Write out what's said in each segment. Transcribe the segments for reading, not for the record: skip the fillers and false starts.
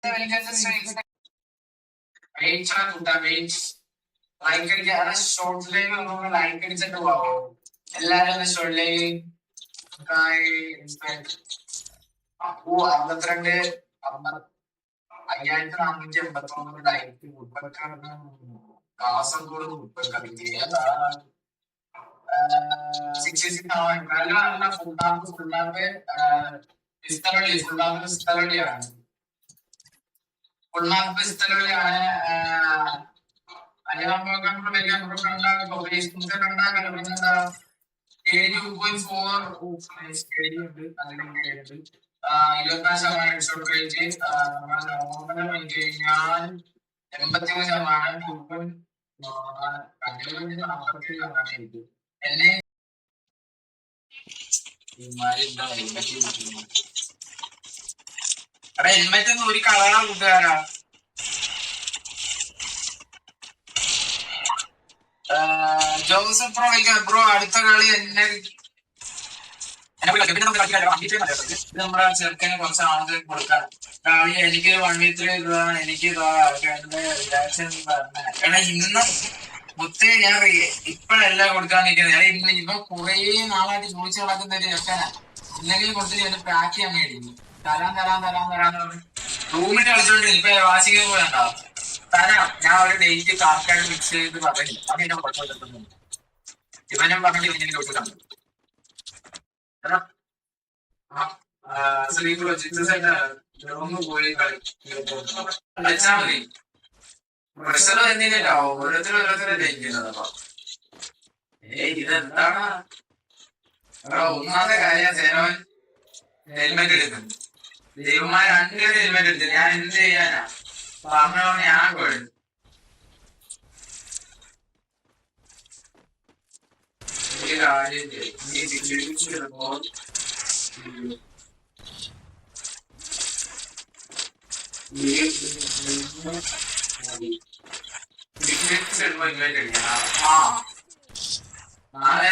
Like അടിക്കാൻ ഷോർട്ടിലേക്ക് like അടിച്ചിട്ട് പോവാം. എല്ലാരും ഷോർട്ടിലേക്ക് 62 5489 ലൈക്ക്. കാസർഗോഡ് 66 ഫുള്ളാപ്പ് സ്ഥലവഴിയാണ്. ഫുള്ളാപ്പ് സ്ഥലവഴിയാണ്. കഴിഞ്ഞാൽ 83%. എന്നെ ഹെൽമെറ്റ് ഒരു കളറാ കൂട്ടുകാരാ. ജോസഫ് ബ്രോ ബ്രോ അടുത്ത കളി എന്നെ നമ്മുടെ ചെറുക്കന് കുറച്ച് ആളുകൾ കൊടുക്കാം. കളി എനിക്ക് 1v3 എനിക്ക് കാരണം ഇന്ന് മുത്തേ ഞാൻ ഇപ്പഴല്ല കൊടുക്കാൻ നിൽക്കുന്നത്. ഞാൻ ഇന്ന് ഇപ്പൊ കുറെ നാളായിട്ട് ചോദിച്ചു നടക്കുന്ന ഒരു ചെറുക്കനാ. എന്തെങ്കിലും കൊടുത്തിട്ട് എന്നെ പാക്ക് ചെയ്യാൻ മേടിക്കും. തരാന്ന് റൂമിൽ കളിച്ചോണ്ട് ഇപ്പൊ വാശിക്കാൻ പോയണ്ടോ തരാം. ഞാൻ ഒരു ഡേറ്റ് കാർക്കായിട്ട് ഫിക്സ് ചെയ്ത് പറഞ്ഞു. അതിനെ കുഴപ്പമില്ല. ഇവനും പറഞ്ഞിട്ട് ഇങ്ങനെ കൊടുത്തിട്ടാണ് പോയി കളിച്ചാൽ മതി. പ്രഷർ തന്നെയല്ലോ ഓരോരുത്തരെ ജയിക്കുന്നത്. അപ്പൊ ഇതെന്താണ് ഒന്നാമത്തെ കാര്യം. സേനോൻ ഹെൽമെറ്റ് എടുക്കുന്നു. ദൈവന്മാർ 2 പേര് ഹെൽമെറ്റ് എടുത്തു. ഞാൻ എന്ത് ചെയ്യാനാ പറഞ്ഞോ. ഞാൻ കൊഴും കാര്യം നാളെ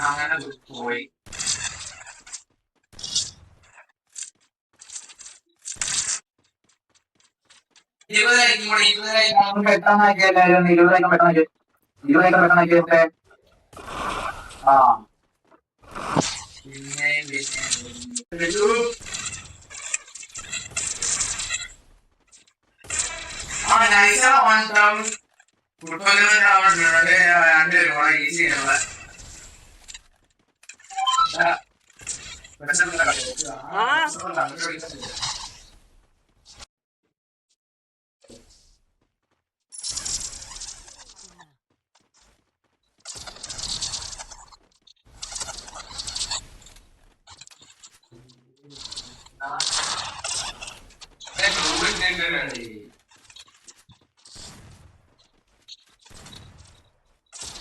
അങ്ങനെ പോയി.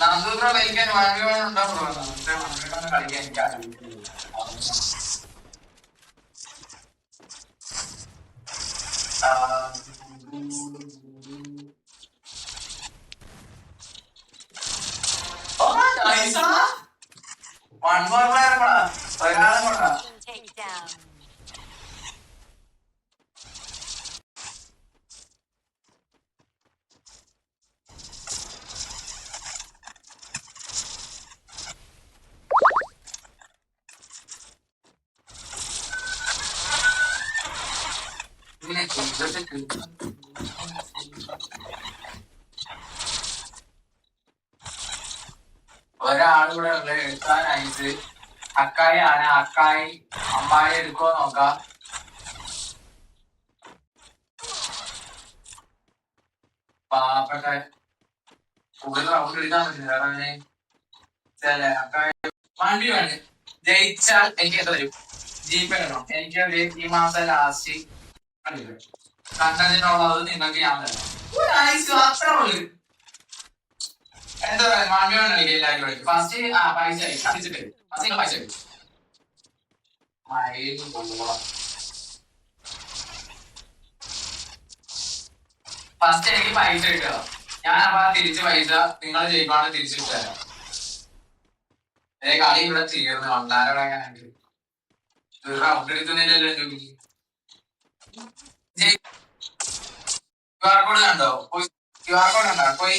നന്ദൂത്ര കളിക്കാൻ വാങ്ങുവാനുണ്ടോ? കളിക്കാൻ ഒരാളിവിടെ എടുക്കാനായിട്ട് അക്കായി ആണ്. അക്കായി അമ്മായി എടുക്കോ നോക്കാം. പാവപ്പെട്ട കൂടുതൽ റൗണ്ട് എടുക്കാൻ പറ്റില്ല. ചില അക്കായി വണ്ടി വേണം. ജയിച്ചാൽ എനിക്ക് എത്ര തരും? ജീപ്പേ വേണം. എനിക്ക് ഈ മാസം ലാസ്റ്റ് കണ്ടതിനുള്ളത് നിങ്ങൾക്ക് ഞാൻ തരാം. അത്ര ഉള്ളു. എന്താ പറയാ മാമിയാണ് കളിക്കുക എല്ലാവരും. ഫസ്റ്റ് പൈസ അടിച്ചിട്ട് ഫസ്റ്റ് പൈസ ഫസ്റ്റ് എനിക്ക് പൈസ കിട്ടുക. ഞാൻ അപ്പൊ തിരിച്ച് പൈസ നിങ്ങൾ ജയിക്കാണ് തിരിച്ചിട്ട് തരാം. കളി ഇവിടെ തീർന്നു. വണ്ടാരോടെ റൗണ്ട് എടുക്കുന്നില്ലല്ലോ. കോഡ് കണ്ടോ? പോയി QR കോഡ് ഉണ്ടോ? പോയി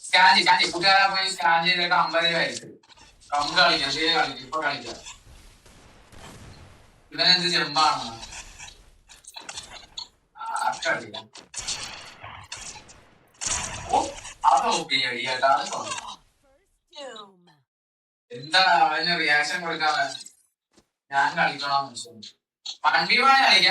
സ്കാൻ ചെയ്യും. കൂട്ടുകാരെ പോയി സ്കാൻ ചെയ്തിട്ട് 50 രൂപ ആയിരിക്കും. നമുക്ക് കളിക്കാം, ശരി കളിക്കാം, ഇപ്പൊ കളിക്കാം. ഇവനെന്ത് ചെമ്പാണ് ആർക്കറിയാം. ഓ അത് ഓക്കെ കേട്ടാ. എന്താ അവന് റിയാക്ഷൻ കൊടുക്കാതെ ഞാൻ കളിക്കണമെന്ന് വെച്ചു. വണ്ടി കളിക്കാം.